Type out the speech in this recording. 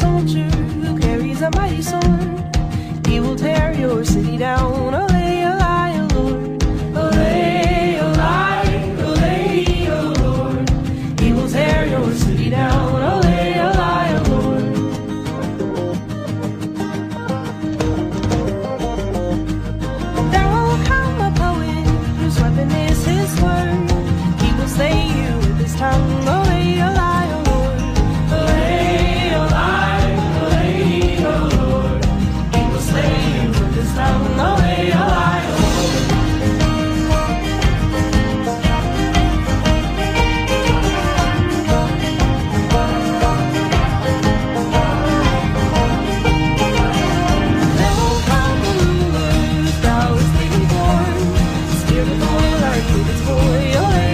soldier who carries a mighty sword. He will tear your city down. Olay, olay, O Lord. Olay, olay, olay, O Lord. He will tear your city down. Olay, olay, O Lord. There will come a poet whose weapon is his word. He will slay you with his tongue. Olay, olay, O Lord. Olay, olay, olay, O Lord. He will slay you with his tongue. Olay, olay, O Lord. There will come a ruler whose brow is leading forth. The spirit of the Lord with its boy. Olay,